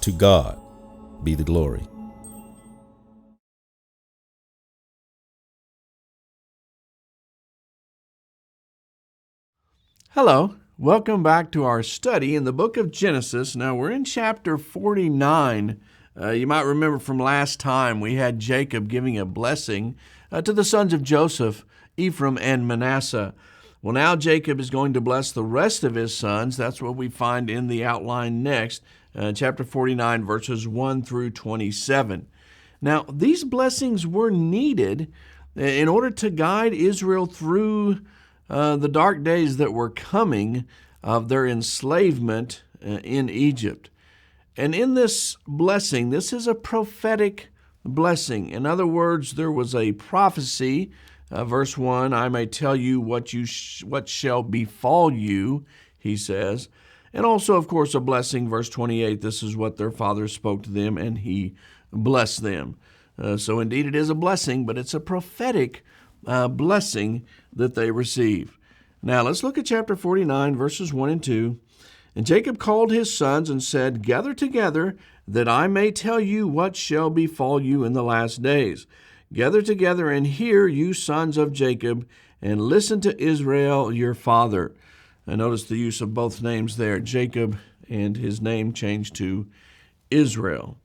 To God be the glory. Hello, welcome back to our study in the book of Genesis. Now we're in chapter 49. You might remember from last time we had Jacob giving a blessing to the sons of Joseph, Ephraim and Manasseh. Well, now Jacob is going to bless the rest of his sons. That's what we find in the outline next, chapter 49, verses 1 through 27. Now, these blessings were needed in order to guide Israel through the dark days that were coming of their enslavement in Egypt. And in this blessing, this is a prophetic blessing. In other words, there was a prophecy. Verse 1, I may tell you what shall befall you, he says. And also, of course, a blessing. Verse 28, this is what their father spoke to them, and he blessed them. So indeed it is a blessing, but it's a prophetic blessing that they receive. Now let's look at chapter 49, verses 1 and 2. And Jacob called his sons and said, Gather together, that I may tell you what shall befall you in the last days. Gather together and hear, you sons of Jacob, and listen to Israel your father. And notice the use of both names there, Jacob and his name changed to Israel.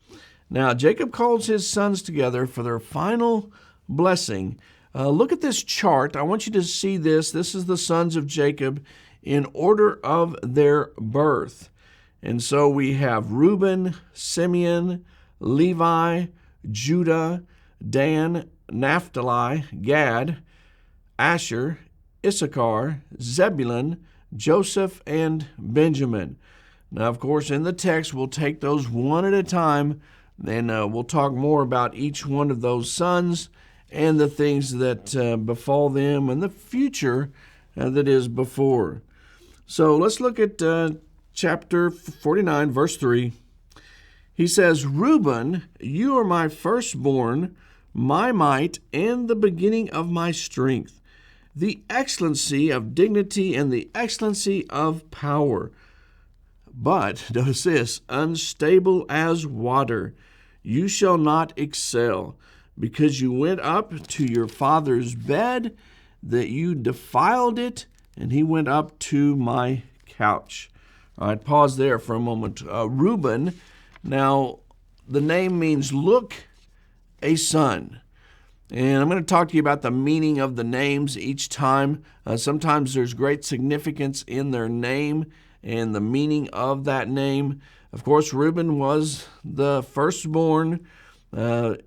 Now Jacob calls his sons together for their final blessing. Look at this chart. I want you to see this. This is the sons of Jacob in order of their birth. And so we have Reuben, Simeon, Levi, Judah, Dan, Naphtali, Gad, Asher, Issachar, Zebulun, Joseph, and Benjamin. Now, of course, in the text, we'll take those one at a time, and we'll talk more about each one of those sons and the things that befall them and the future that is before. So let's look at chapter 49, verse 3. He says, Reuben, you are my firstborn, my might, and the beginning of my strength, the excellency of dignity and the excellency of power. But, notice this, unstable as water, you shall not excel, because you went up to your father's bed, that you defiled it, and he went up to my couch. All right, pause there for a moment. Reuben, now the name means look, a son. And I'm going to talk to you about the meaning of the names each time. Sometimes there's great significance in their name and the meaning of that name. Of course, Reuben was the firstborn, but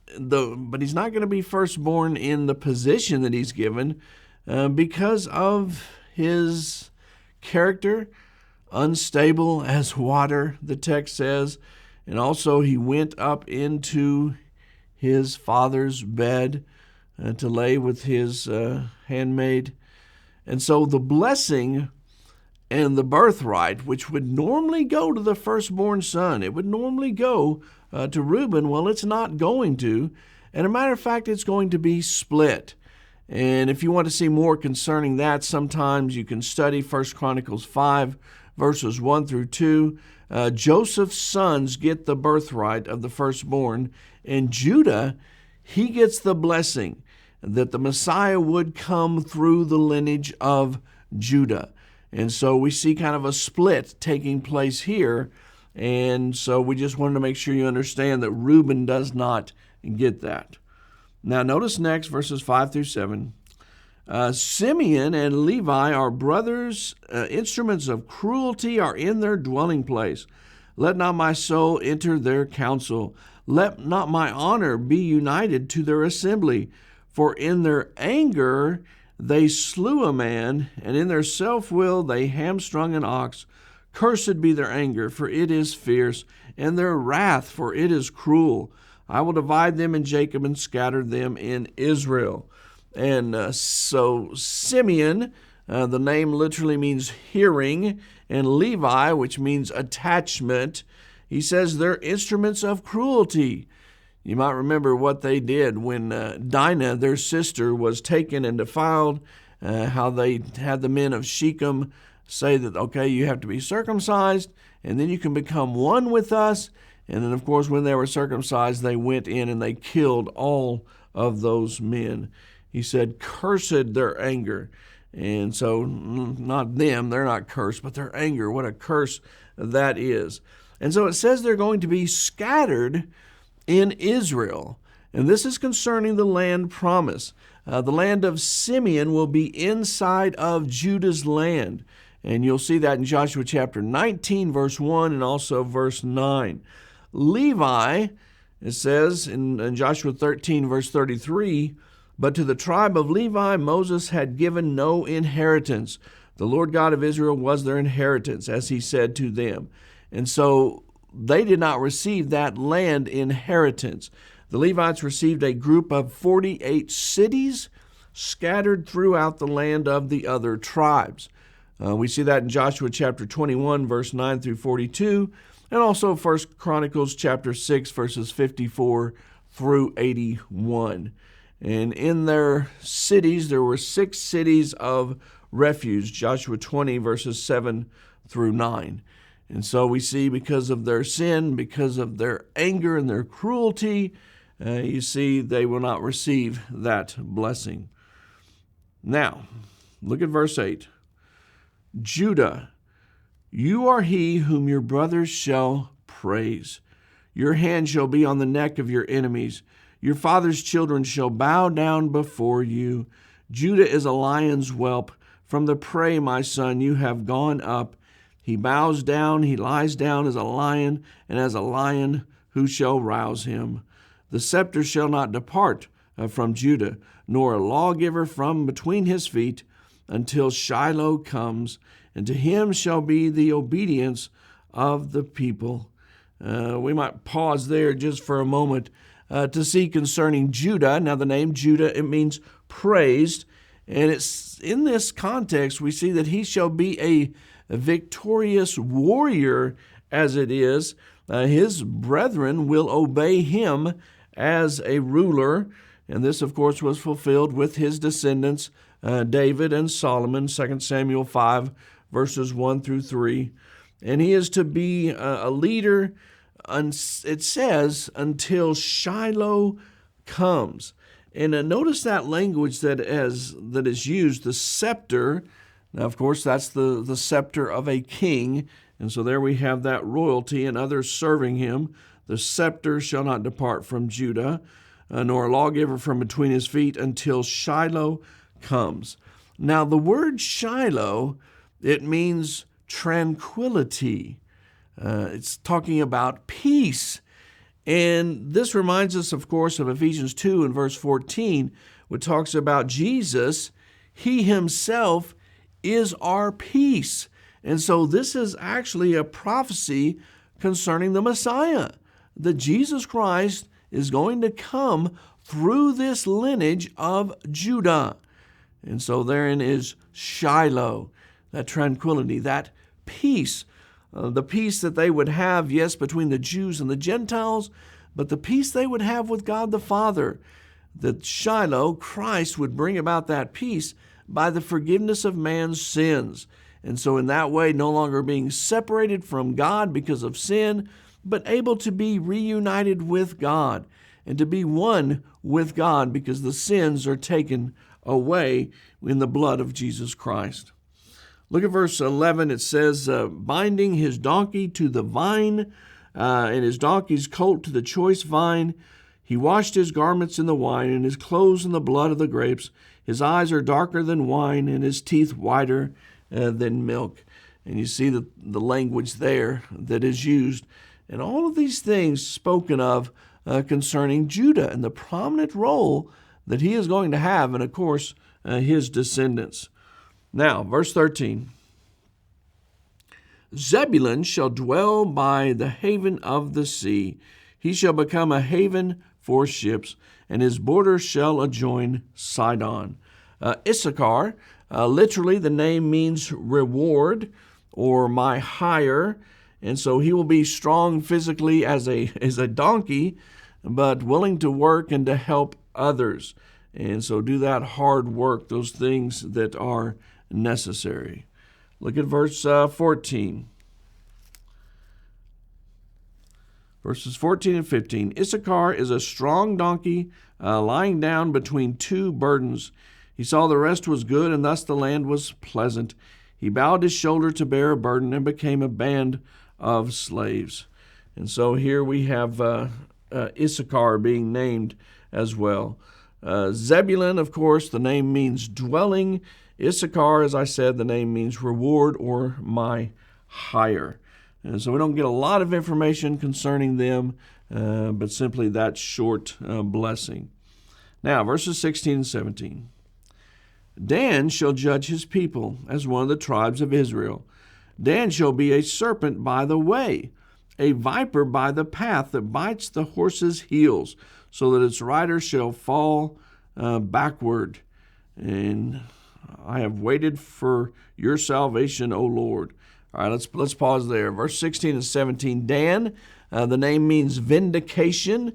he's not going to be firstborn in the position that he's given because of his character, unstable as water, the text says. And also he went up into his father's bed to lay with his handmaid. And so the blessing and the birthright, which would normally go to the firstborn son, it would normally go to Reuben. Well, it's not going to. And a matter of fact, it's going to be split. And if you want to see more concerning that, sometimes you can study 1 Chronicles 5, verses 1 through 2. Joseph's sons get the birthright of the firstborn, and Judah, he gets the blessing that the Messiah would come through the lineage of Judah. And so we see kind of a split taking place here. And so we just wanted to make sure you understand that Reuben does not get that. Now notice next, verses 5 through 7. Simeon and Levi are brothers, instruments of cruelty are in their dwelling place. Let not my soul enter their council. Let not my honor be united to their assembly. For in their anger they slew a man, and in their self-will they hamstrung an ox. Cursed be their anger, for it is fierce, and their wrath, for it is cruel. I will divide them in Jacob and scatter them in Israel. And so Simeon, the name literally means hearing, and Levi, which means attachment, he says they're instruments of cruelty. You might remember what they did when Dinah, their sister, was taken and defiled, how they had the men of Shechem say that, okay, you have to be circumcised, and then you can become one with us. And then, of course, when they were circumcised, they went in and they killed all of those men. He said, cursed their anger. And so not them, they're not cursed, but their anger, what a curse that is. And so it says they're going to be scattered in Israel. And this is concerning the land promise. The land of Simeon will be inside of Judah's land. And you'll see that in Joshua chapter 19, verse 1, and also verse 9. Levi, it says in Joshua 13, verse 33, but to the tribe of Levi, Moses had given no inheritance. The Lord God of Israel was their inheritance, as he said to them. And so they did not receive that land inheritance. The Levites received a group of 48 cities scattered throughout the land of the other tribes. We see that in Joshua chapter 21, verse 9 through 42, and also 1 Chronicles chapter 6, verses 54 through 81. And in their cities, there were 6 cities of refuge, Joshua 20, verses 7 through 9. And so we see because of their sin, because of their anger and their cruelty, you see they will not receive that blessing. Now, look at verse 8. Judah, you are he whom your brothers shall praise. Your hand shall be on the neck of your enemies. Your father's children shall bow down before you. Judah is a lion's whelp. From the prey, my son, you have gone up. He bows down, he lies down as a lion, and as a lion, who shall rouse him? The scepter shall not depart from Judah, nor a lawgiver from between his feet, until Shiloh comes, and to him shall be the obedience of the people. We might pause there just for a moment to see concerning Judah. Now the name Judah, it means praised, and it's in this context we see that he shall be a victorious warrior as it is. His brethren will obey him as a ruler, and this of course was fulfilled with his descendants, David and Solomon, 2 Samuel 5, verses 1 through 3. And he is to be a leader, it says, until Shiloh comes. And notice that language that is used, the scepter. Now, of course, that's the scepter of a king. And so there we have that royalty and others serving him. The scepter shall not depart from Judah, nor a lawgiver from between his feet until Shiloh comes. Now, the word Shiloh, it means tranquility. It's talking about peace. And this reminds us, of course, of Ephesians 2 and verse 14, which talks about Jesus. He himself is our peace. And so this is actually a prophecy concerning the Messiah, that Jesus Christ is going to come through this lineage of Judah. And so therein is Shiloh, that tranquility, that peace, the peace that they would have, yes, between the Jews and the Gentiles, but the peace they would have with God the Father. That Shiloh, Christ, would bring about that peace by the forgiveness of man's sins. And so in that way, no longer being separated from God because of sin, but able to be reunited with God and to be one with God because the sins are taken away in the blood of Jesus Christ. Look at verse 11. It says, binding his donkey to the vine and his donkey's colt to the choice vine. He washed his garments in the wine and his clothes in the blood of the grapes. His eyes are darker than wine and his teeth whiter than milk. And you see the language there that is used. And all of these things spoken of concerning Judah and the prominent role that he is going to have, and of course, his descendants. Now, verse 13. Zebulun shall dwell by the haven of the sea. He shall become a haven for ships, and his borders shall adjoin Sidon. Issachar, literally the name means reward or my hire, and so he will be strong physically as a donkey, but willing to work and to help others. And so do that hard work, those things that are necessary. Look at verse 14. Verses 14 and 15. Issachar is a strong donkey lying down between two burdens. He saw the rest was good, and thus the land was pleasant. He bowed his shoulder to bear a burden and became a band of slaves. And so here we have Issachar being named as well. Zebulun, of course, the name means dwelling. Issachar, as I said, the name means reward or my hire. And so we don't get a lot of information concerning them, but simply that short blessing. Now, verses 16 and 17. Dan shall judge his people as one of the tribes of Israel. Dan shall be a serpent by the way, a viper by the path that bites the horse's heels, so that its rider shall fall backward. And I have waited for your salvation, O Lord. All right, let's pause there. Verse 16 and 17. Dan, the name means vindication.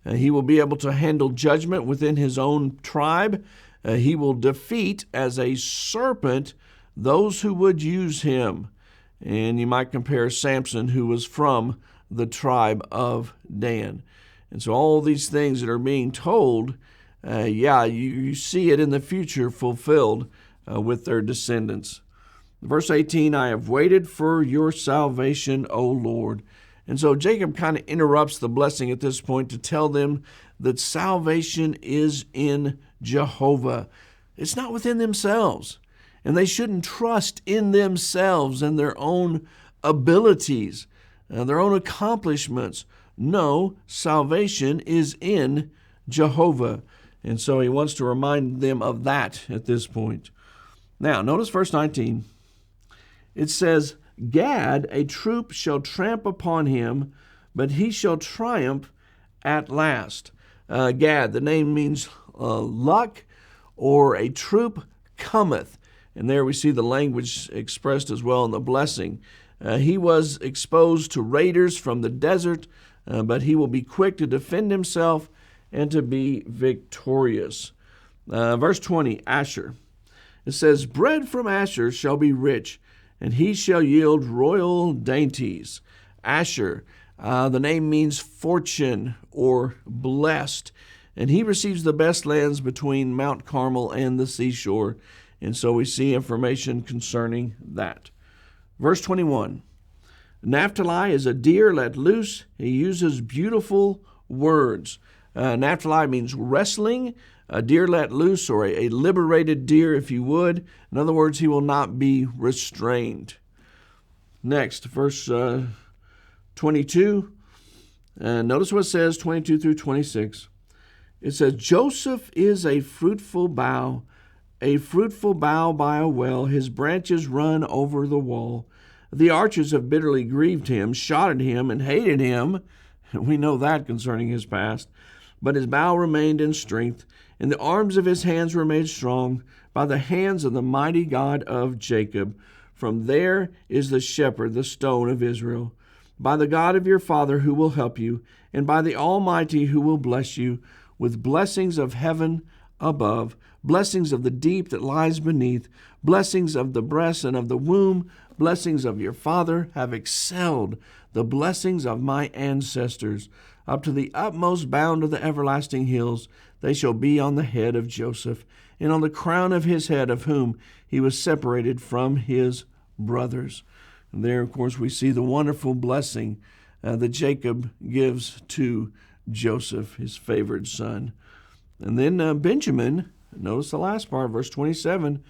He will be able to handle judgment within his own tribe. He will defeat as a serpent those who would use him. And you might compare Samson, who was from the tribe of Dan. And so all these things that are being told, you see it in the future fulfilled with their descendants. Verse 18, I have waited for your salvation, O Lord. And so Jacob kind of interrupts the blessing at this point to tell them that salvation is in Jehovah. It's not within themselves. And they shouldn't trust in themselves and their own abilities, their own accomplishments. No, salvation is in Jehovah. And so he wants to remind them of that at this point. Now, notice verse 19. It says, Gad, a troop shall tramp upon him, but he shall triumph at last. Gad, the name means luck, or a troop cometh. And there we see the language expressed as well in the blessing. He was exposed to raiders from the desert, but he will be quick to defend himself and to be victorious. Verse 20, Asher. It says, bread from Asher shall be rich, and he shall yield royal dainties. Asher, the name means fortune or blessed, and he receives the best lands between Mount Carmel and the seashore. And so we see information concerning that. Verse 21, Naphtali is a deer let loose. He uses beautiful words. Naphtali means wrestling, a deer let loose, or a liberated deer, if you would. In other words, he will not be restrained. Next, verse 22. Notice what it says, 22 through 26. It says, Joseph is a fruitful bough by a well. His branches run over the wall. The archers have bitterly grieved him, shot at him, and hated him. We know that concerning his past. But his bow remained in strength, and the arms of his hands were made strong by the hands of the mighty God of Jacob. From there is the shepherd, the stone of Israel. By the God of your father who will help you, and by the Almighty who will bless you, with blessings of heaven above, blessings of the deep that lies beneath, blessings of the breast and of the womb, blessings of your father have excelled the blessings of my ancestors. Up to the utmost bound of the everlasting hills, they shall be on the head of Joseph, and on the crown of his head, of whom he was separated from his brothers. And there, of course, we see the wonderful blessing that Jacob gives to Joseph, his favored son. And then Benjamin, notice the last part, verse 27.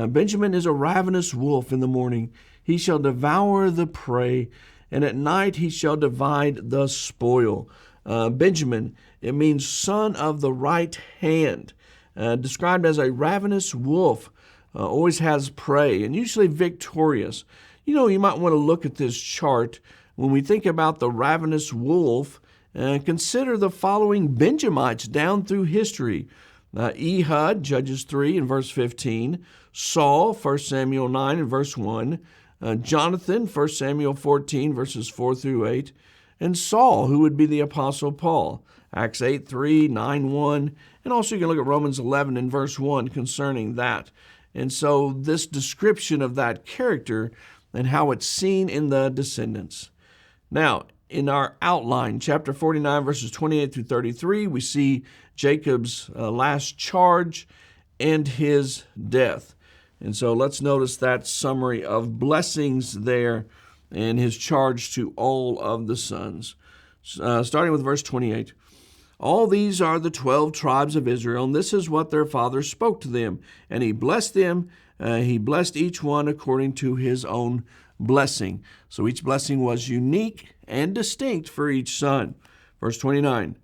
Benjamin is a ravenous wolf in the morning. He shall devour the prey, and at night he shall divide the spoil. Benjamin, it means son of the right hand. Described as a ravenous wolf, always has prey, and usually victorious. You know, you might want to look at this chart. When we think about the ravenous wolf, consider the following Benjamites down through history. Ehud, Judges 3 and verse 15. Saul, 1 Samuel 9 and verse 1. Jonathan, 1 Samuel 14, verses 4 through 8. And Saul, who would be the Apostle Paul, Acts 8, 3, 9, 1. And also you can look at Romans 11 and verse 1 concerning that. And so this description of that character and how it's seen in the descendants. Now, in our outline, chapter 49, verses 28 through 33, we see Jacob's last charge and his death. And so let's notice that summary of blessings there and his charge to all of the sons. Starting with verse 28. All these are the 12 tribes of Israel, and this is what their father spoke to them. And he blessed them. He blessed each one according to his own blessing. So each blessing was unique and distinct for each son. Verse 29.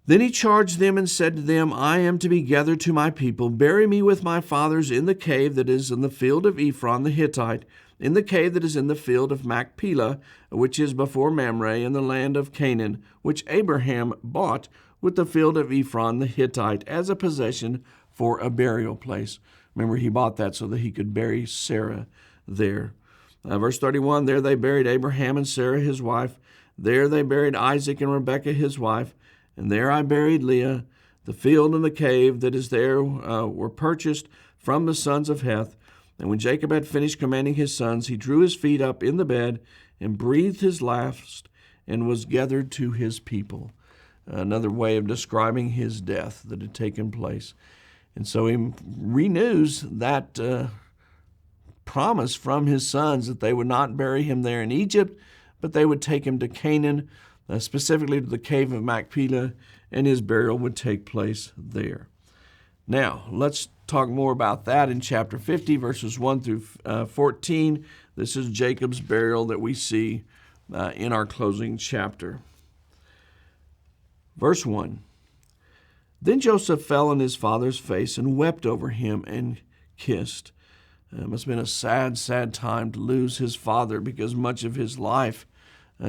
Then he charged them and said to them, I am to be gathered to my people. Bury me with my fathers in the cave that is in the field of Ephron the Hittite, in the cave that is in the field of Machpelah, which is before Mamre, in the land of Canaan, which Abraham bought with the field of Ephron the Hittite as a possession for a burial place. Remember, he bought that so that he could bury Sarah there. Verse 31, there they buried Abraham and Sarah his wife. There they buried Isaac and Rebekah his wife. And there I buried Leah. The field and the cave that is there were purchased from the sons of Heth. And when Jacob had finished commanding his sons, he drew his feet up in the bed and breathed his last and was gathered to his people. Another way of describing his death that had taken place. And so he renews that promise from his sons that they would not bury him there in Egypt, but they would take him to Canaan, specifically to the cave of Machpelah, and his burial would take place there. Now, let's talk more about that in chapter 50, verses 1 through 14. This is Jacob's burial that we see in our closing chapter. Verse 1. Then Joseph fell on his father's face and wept over him and kissed. It must have been a sad, sad time to lose his father, because much of his life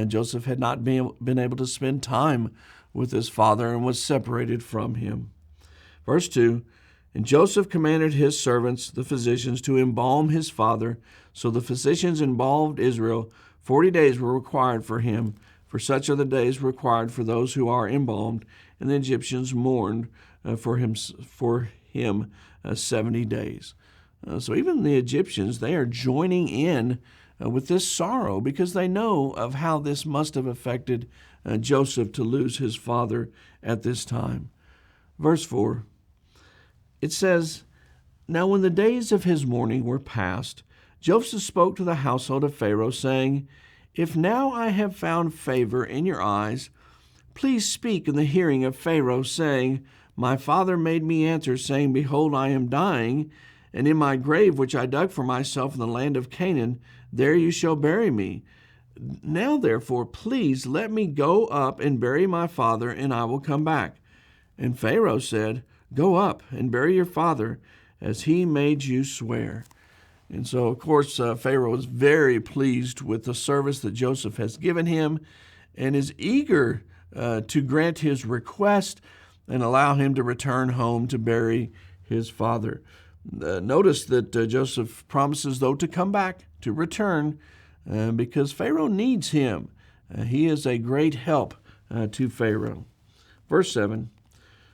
Joseph had not been able to spend time with his father and was separated from him. Verse 2, and Joseph commanded his servants, the physicians, to embalm his father. So the physicians embalmed Israel. 40 days were required for him, for such are the days required for those who are embalmed. And the Egyptians mourned for him 70 days. So even the Egyptians, they are joining in with this sorrow, because they know of how this must have affected Joseph to lose his father at this time. Verse 4, it says, now when the days of his mourning were past, Joseph spoke to the household of Pharaoh, saying, if now I have found favor in your eyes, please speak in the hearing of Pharaoh, saying, my father made me answer, saying, behold, I am dying, and in my grave which I dug for myself in the land of Canaan, there you shall bury me. Now therefore, please let me go up and bury my father, and I will come back. And Pharaoh said, go up and bury your father, as he made you swear. And so, of course, Pharaoh is very pleased with the service that Joseph has given him, and is eager to grant his request and allow him to return home to bury his father. Notice that Joseph promises, though, to come back, to return, because Pharaoh needs him. He is a great help to Pharaoh. Verse 7,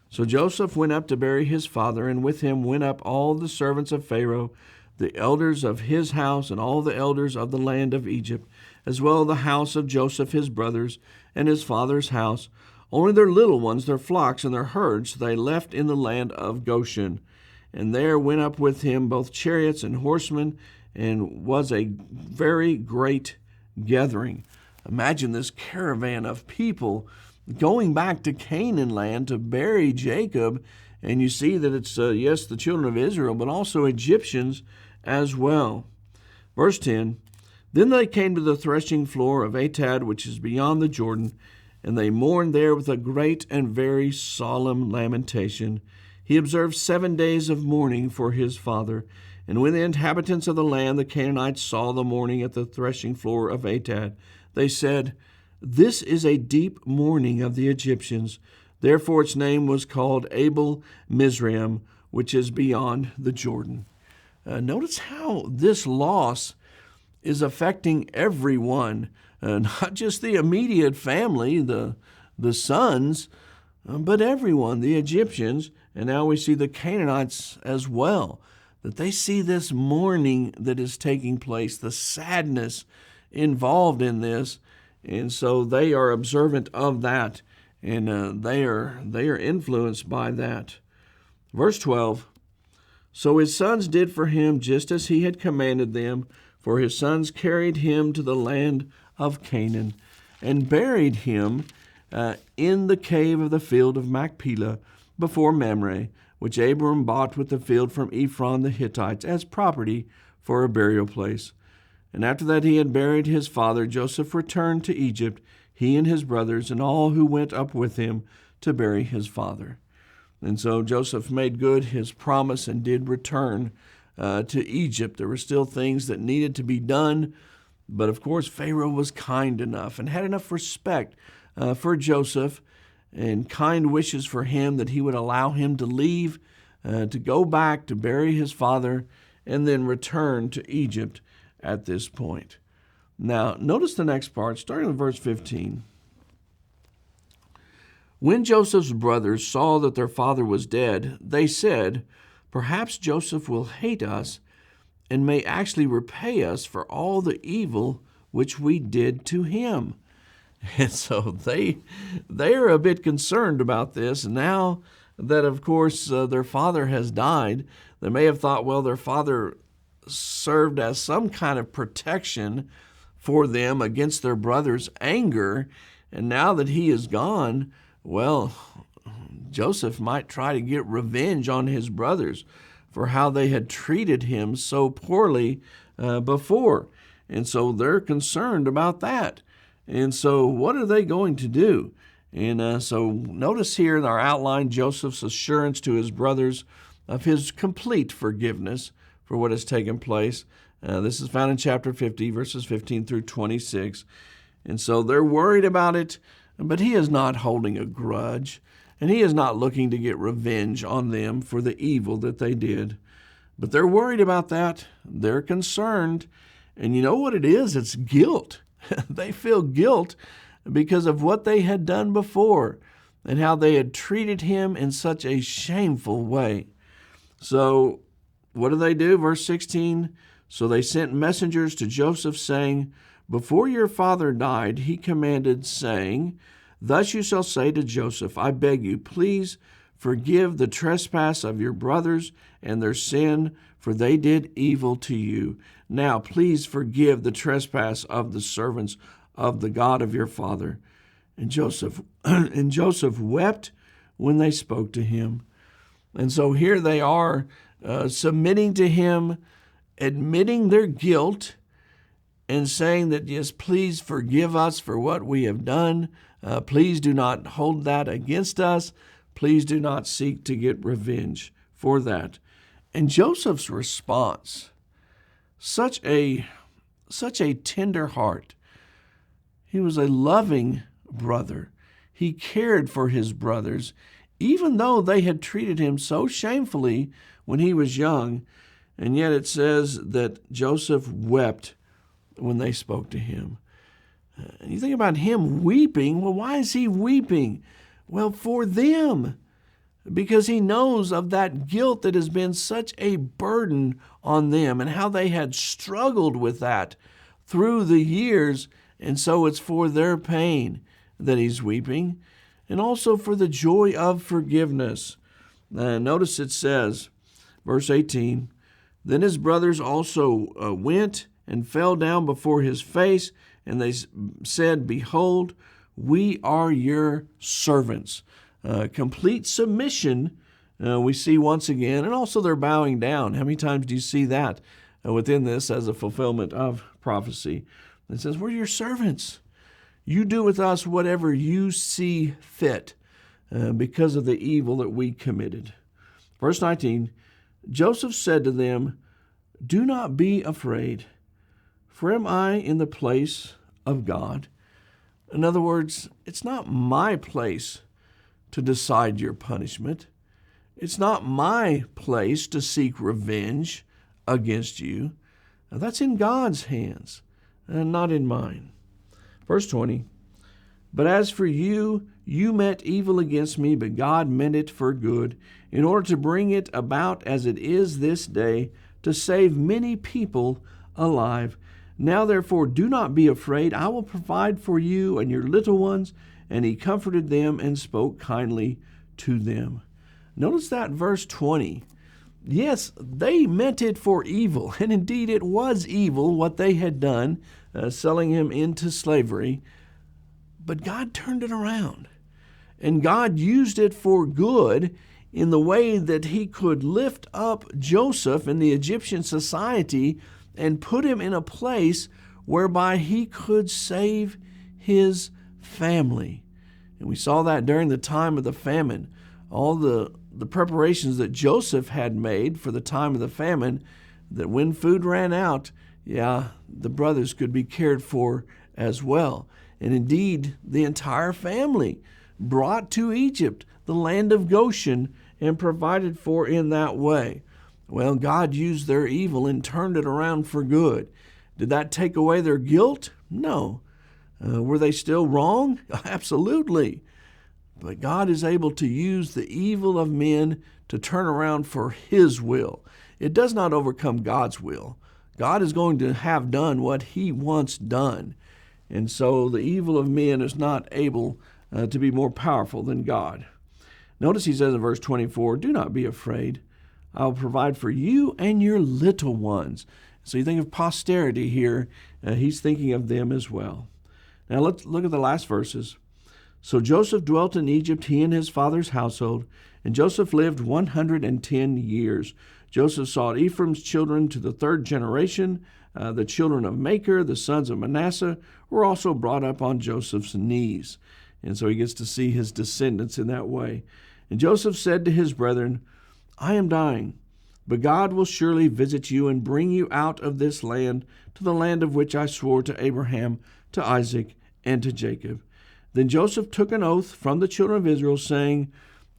so Joseph went up to bury his father, and with him went up all the servants of Pharaoh, the elders of his house, and all the elders of the land of Egypt, as well as the house of Joseph his brothers, and his father's house. Only their little ones, their flocks, and their herds they left in the land of Goshen. And there went up with him both chariots and horsemen, and was a very great gathering. Imagine this caravan of people going back to Canaan land to bury Jacob. And you see that it's, yes, the children of Israel, but also Egyptians as well. Verse 10, then they came to the threshing floor of Atad, which is beyond the Jordan, and they mourned there with a great and very solemn lamentation. He observed 7 days of mourning for his father. And when the inhabitants of the land, the Canaanites, saw the mourning at the threshing floor of Atad, they said, this is a deep mourning of the Egyptians. Therefore its name was called Abel Mizraim, which is beyond the Jordan. Notice how this loss is affecting everyone, not just the immediate family, the sons, but everyone, the Egyptians, and now we see the Canaanites as well, that they see this mourning that is taking place, the sadness involved in this. And so they are observant of that, and they are influenced by that. Verse 12, so his sons did for him just as he had commanded them, for his sons carried him to the land of Canaan and buried him in the cave of the field of Machpelah before Mamre, which Abram bought with the field from Ephron the Hittites as property for a burial place. And after that he had buried his father, Joseph returned to Egypt, he and his brothers, and all who went up with him to bury his father. And so Joseph made good his promise and did return to Egypt. There were still things that needed to be done, but of course Pharaoh was kind enough and had enough respect for Joseph and kind wishes for him that he would allow him to leave, to go back to bury his father, and then return to Egypt at this point. Now, notice the next part, starting with verse 15. When Joseph's brothers saw that their father was dead, they said, perhaps Joseph will hate us and may actually repay us for all the evil which we did to him. And so they are a bit concerned about this. Now that, of course, their father has died, they may have thought, well, their father served as some kind of protection for them against their brother's anger. And now that he is gone, well, Joseph might try to get revenge on his brothers for how they had treated him so poorly before. And so they're concerned about that. And so what are they going to do? And so notice here in our outline Joseph's assurance to his brothers of his complete forgiveness for what has taken place. This is found in chapter 50, verses 15 through 26. And so they're worried about it, but he is not holding a grudge, and he is not looking to get revenge on them for the evil that they did. But they're worried about that. They're concerned. And you know what it is? It's guilt. They feel guilt because of what they had done before and how they had treated him in such a shameful way. So what do? Verse 16, so they sent messengers to Joseph, saying, before your father died, he commanded, saying, thus you shall say to Joseph, I beg you, please forgive the trespass of your brothers and their sin, for they did evil to you. Now please forgive the trespass of the servants of the God of your father. And Joseph wept when they spoke to him. And so here they are submitting to him, admitting their guilt, and saying that, yes, please forgive us for what we have done. Please do not hold that against us. Please do not seek to get revenge for that. And Joseph's response, such a tender heart. He was a loving brother. He cared for his brothers, even though they had treated him so shamefully when he was young. And yet it says that Joseph wept when they spoke to him. And you think about him weeping. Well, why is he weeping? Well, for them, because he knows of that guilt that has been such a burden on them and how they had struggled with that through the years. And so it's for their pain that he's weeping, and also for the joy of forgiveness. Notice it says, verse 18, then his brothers also went and fell down before his face, and they said, behold, we are your servants. Complete submission we see once again, and also they're bowing down. How many times do you see that within this as a fulfillment of prophecy? It says, we're your servants. You do with us whatever you see fit because of the evil that we committed. Verse 19, Joseph said to them, do not be afraid, for am I in the place of God? In other words, it's not my place to decide your punishment. It's not my place to seek revenge against you. Now, that's in God's hands and not in mine. Verse 20, but as for you, you meant evil against me, but God meant it for good, in order to bring it about as it is this day, to save many people alive. Now therefore do not be afraid. I will provide for you and your little ones. And he comforted them and spoke kindly to them. Notice that verse 20. Yes, they meant it for evil, and indeed it was evil what they had done, selling him into slavery. But God turned it around, and God used it for good in the way that he could lift up Joseph in the Egyptian society and put him in a place whereby he could save his family. And we saw that during the time of the famine. All the preparations that Joseph had made for the time of the famine, that when food ran out, the brothers could be cared for as well. And indeed, the entire family brought to Egypt, the land of Goshen, and provided for in that way. Well, God used their evil and turned it around for good. Did that take away their guilt? No. Were they still wrong? Absolutely. But God is able to use the evil of men to turn around for his will. It does not overcome God's will. God is going to have done what he wants done. And so the evil of men is not able to be more powerful than God. Notice he says in verse 24, do not be afraid. I will provide for you and your little ones. So you think of posterity here. He's thinking of them as well. Now let's look at the last verses. So Joseph dwelt in Egypt, he and his father's household, and Joseph lived 110 years. Joseph saw Ephraim's children to the third generation. The children of Machir, the sons of Manasseh, were also brought up on Joseph's knees. And so he gets to see his descendants in that way. And Joseph said to his brethren, I am dying, but God will surely visit you and bring you out of this land to the land of which I swore to Abraham, to Isaac, and to Jacob. Then Joseph took an oath from the children of Israel, saying,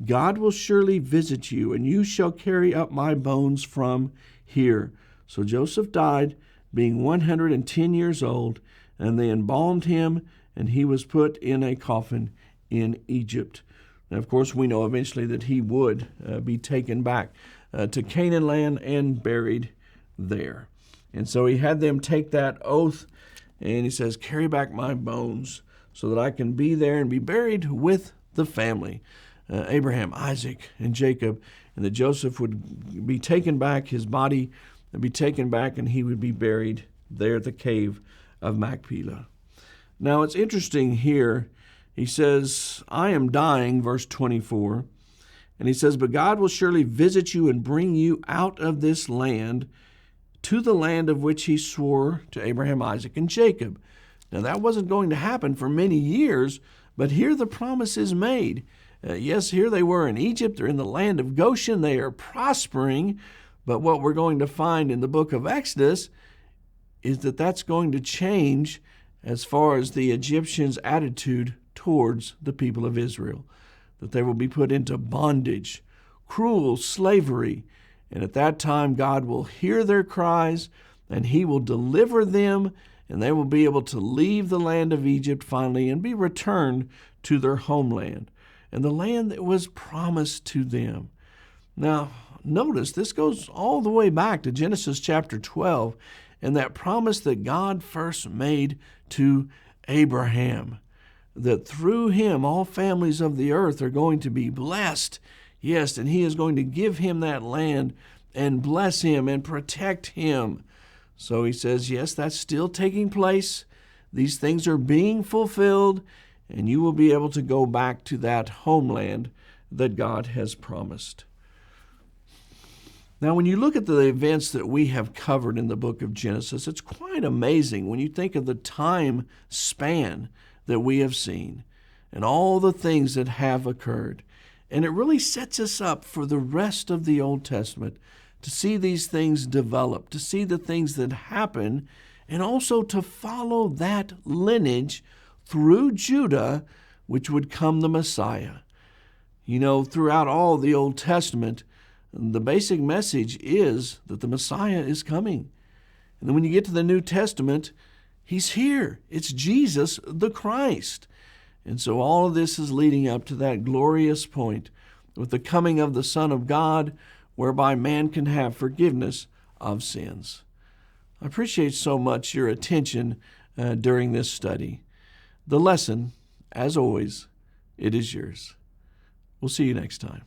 God will surely visit you, and you shall carry up my bones from here. So Joseph died, being 110 years old, and they embalmed him, and he was put in a coffin in Egypt. Now, of course, we know eventually that he would be taken back to Canaan land and buried there. And so he had them take that oath, and he says, carry back my bones so that I can be there and be buried with the family, Abraham, Isaac, and Jacob, and that Joseph would be taken back, his body would be taken back, and he would be buried there at the cave of Machpelah. Now, it's interesting here. He says, I am dying, verse 24. And he says, but God will surely visit you and bring you out of this land to the land of which he swore to Abraham, Isaac, and Jacob. Now, that wasn't going to happen for many years, but here the promise is made. Yes, here they were in Egypt. They're in the land of Goshen. They are prospering. But what we're going to find in the book of Exodus is that that's going to change as far as the Egyptians' attitude towards the people of Israel, that they will be put into bondage, cruel slavery. And at that time, God will hear their cries, and he will deliver them, and they will be able to leave the land of Egypt finally and be returned to their homeland and the land that was promised to them. Now, notice this goes all the way back to Genesis chapter 12 and that promise that God first made to Abraham, that through him all families of the earth are going to be blessed. Yes, and he is going to give him that land and bless him and protect him. So he says, yes, that's still taking place. These things are being fulfilled, and you will be able to go back to that homeland that God has promised. Now, when you look at the events that we have covered in the book of Genesis, it's quite amazing when you think of the time span that we have seen and all the things that have occurred. And it really sets us up for the rest of the Old Testament to see these things develop, to see the things that happen, and also to follow that lineage through Judah, which would come the Messiah. You know, throughout all the Old Testament, the basic message is that the Messiah is coming. And then when you get to the New Testament, he's here. It's Jesus, the Christ. And so all of this is leading up to that glorious point with the coming of the Son of God, whereby man can have forgiveness of sins. I appreciate so much your attention during this study. The lesson, as always, it is yours. We'll see you next time.